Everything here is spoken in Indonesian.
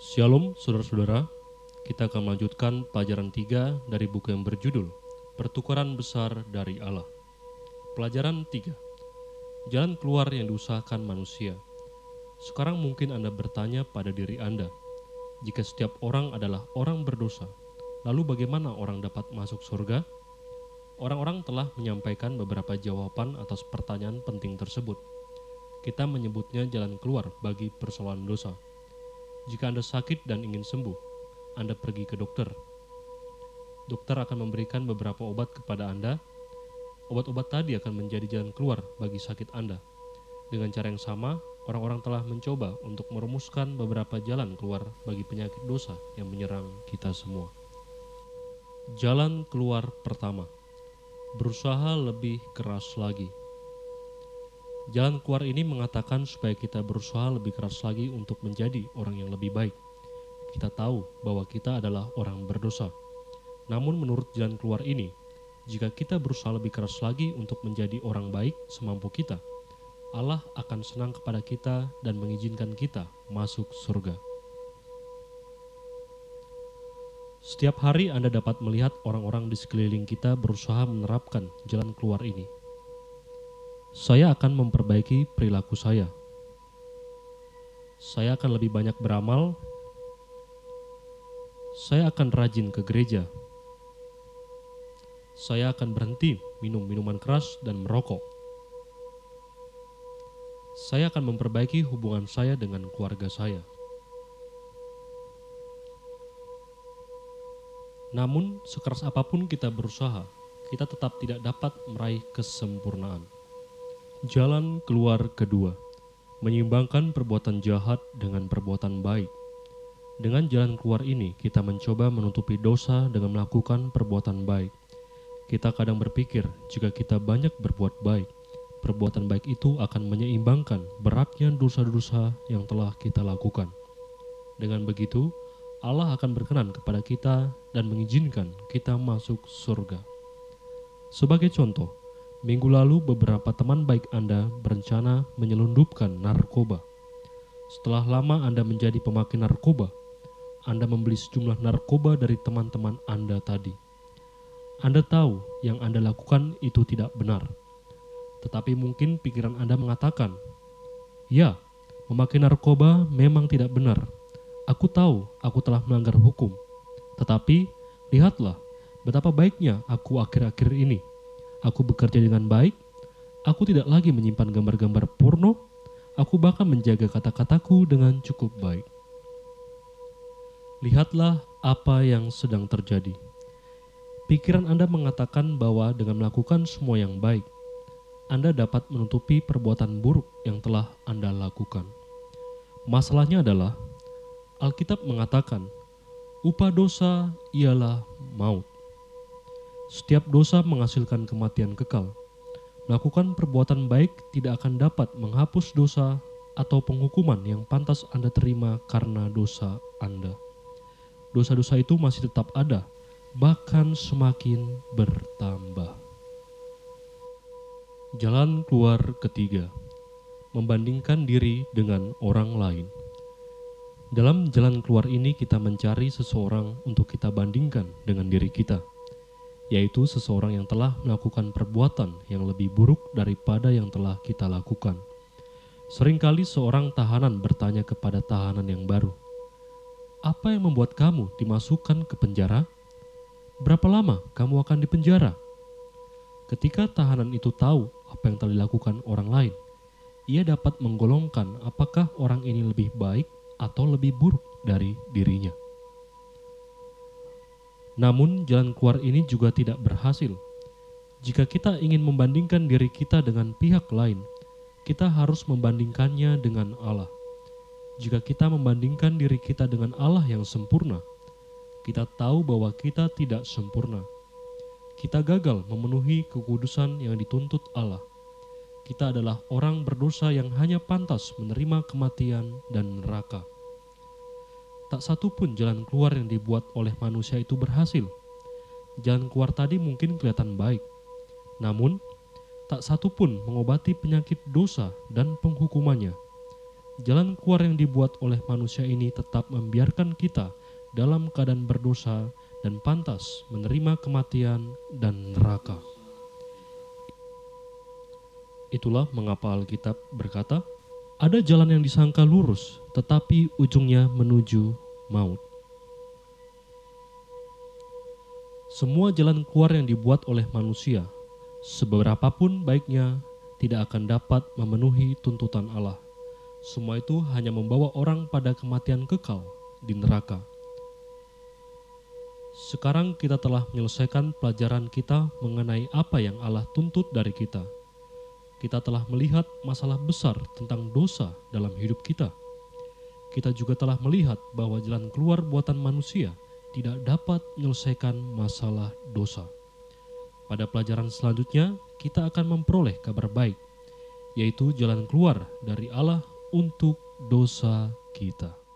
Shalom saudara-saudara, kita akan melanjutkan pelajaran 3 dari buku yang berjudul Pertukaran Besar dari Allah. Pelajaran 3, Jalan Keluar yang Diusahakan Manusia. Sekarang mungkin Anda bertanya pada diri Anda, jika setiap orang adalah orang berdosa, lalu bagaimana orang dapat masuk surga? Orang-orang telah menyampaikan beberapa jawaban atas pertanyaan penting tersebut. Kita menyebutnya jalan keluar bagi persoalan dosa. Jika Anda sakit dan ingin sembuh, Anda pergi ke dokter. Dokter akan memberikan beberapa obat kepada Anda. Obat-obat tadi akan menjadi jalan keluar bagi sakit Anda. Dengan cara yang sama, orang-orang telah mencoba untuk merumuskan beberapa jalan keluar bagi penyakit dosa yang menyerang kita semua. Jalan keluar pertama, berusaha lebih keras lagi. Jalan keluar ini mengatakan supaya kita berusaha lebih keras lagi untuk menjadi orang yang lebih baik. Kita tahu bahwa kita adalah orang berdosa. Namun menurut jalan keluar ini, jika kita berusaha lebih keras lagi untuk menjadi orang baik semampu kita, Allah akan senang kepada kita dan mengizinkan kita masuk surga. Setiap hari Anda dapat melihat orang-orang di sekeliling kita berusaha menerapkan jalan keluar ini. Saya akan memperbaiki perilaku saya. Saya akan lebih banyak beramal. Saya akan rajin ke gereja. Saya akan berhenti minum minuman keras dan merokok. Saya akan memperbaiki hubungan saya dengan keluarga saya. Namun, sekeras apapun kita berusaha, kita tetap tidak dapat meraih kesempurnaan. Jalan keluar kedua, menyeimbangkan perbuatan jahat dengan perbuatan baik. Dengan jalan keluar ini, kita mencoba menutupi dosa dengan melakukan perbuatan baik. Kita kadang berpikir, jika kita banyak berbuat baik, perbuatan baik itu akan menyeimbangkan beratnya dosa-dosa yang telah kita lakukan. Dengan begitu, Allah akan berkenan kepada kita dan mengizinkan kita masuk surga. Sebagai contoh, minggu lalu beberapa teman baik Anda berencana menyelundupkan narkoba. Setelah lama Anda menjadi pemakai narkoba, Anda membeli sejumlah narkoba dari teman-teman Anda tadi. Anda tahu yang Anda lakukan itu tidak benar. Tetapi mungkin pikiran Anda mengatakan, ya, memakai narkoba memang tidak benar. Aku tahu aku telah melanggar hukum. Tetapi, lihatlah betapa baiknya aku akhir-akhir ini. Aku bekerja dengan baik, aku tidak lagi menyimpan gambar-gambar porno, aku bahkan menjaga kata-kataku dengan cukup baik. Lihatlah apa yang sedang terjadi. Pikiran Anda mengatakan bahwa dengan melakukan semua yang baik, Anda dapat menutupi perbuatan buruk yang telah Anda lakukan. Masalahnya adalah, Alkitab mengatakan, upah dosa ialah maut. Setiap dosa menghasilkan kematian kekal. Melakukan perbuatan baik tidak akan dapat menghapus dosa atau penghukuman yang pantas Anda terima karena dosa Anda. Dosa-dosa itu masih tetap ada, bahkan semakin bertambah. Jalan keluar ketiga, membandingkan diri dengan orang lain. Dalam jalan keluar ini kita mencari seseorang untuk kita bandingkan dengan diri kita, yaitu seseorang yang telah melakukan perbuatan yang lebih buruk daripada yang telah kita lakukan. Seringkali seorang tahanan bertanya kepada tahanan yang baru, "Apa yang membuat kamu dimasukkan ke penjara? Berapa lama kamu akan dipenjara?" Ketika tahanan itu tahu apa yang telah dilakukan orang lain, ia dapat menggolongkan apakah orang ini lebih baik atau lebih buruk dari dirinya. Namun jalan keluar ini juga tidak berhasil. Jika kita ingin membandingkan diri kita dengan pihak lain, kita harus membandingkannya dengan Allah. Jika kita membandingkan diri kita dengan Allah yang sempurna, kita tahu bahwa kita tidak sempurna. Kita gagal memenuhi kekudusan yang dituntut Allah. Kita adalah orang berdosa yang hanya pantas menerima kematian dan neraka. Tak satu pun jalan keluar yang dibuat oleh manusia itu berhasil. Jalan keluar tadi mungkin kelihatan baik, namun tak satu pun mengobati penyakit dosa dan penghukumannya. jalan keluar yang dibuat oleh manusia ini tetap membiarkan kita dalam keadaan berdosa dan pantas menerima kematian dan neraka. Itulah mengapa Alkitab berkata, ada jalan yang disangka lurus, tetapi ujungnya menuju maut. Semua jalan keluar yang dibuat oleh manusia, seberapapun baiknya, tidak akan dapat memenuhi tuntutan Allah. Semua itu hanya membawa orang pada kematian kekal di neraka. Sekarang kita telah menyelesaikan pelajaran kita mengenai apa yang Allah tuntut dari kita. Kita telah melihat masalah besar tentang dosa dalam hidup kita. Kita juga telah melihat bahwa jalan keluar buatan manusia tidak dapat menyelesaikan masalah dosa. Pada pelajaran selanjutnya, kita akan memperoleh kabar baik, yaitu jalan keluar dari Allah untuk dosa kita.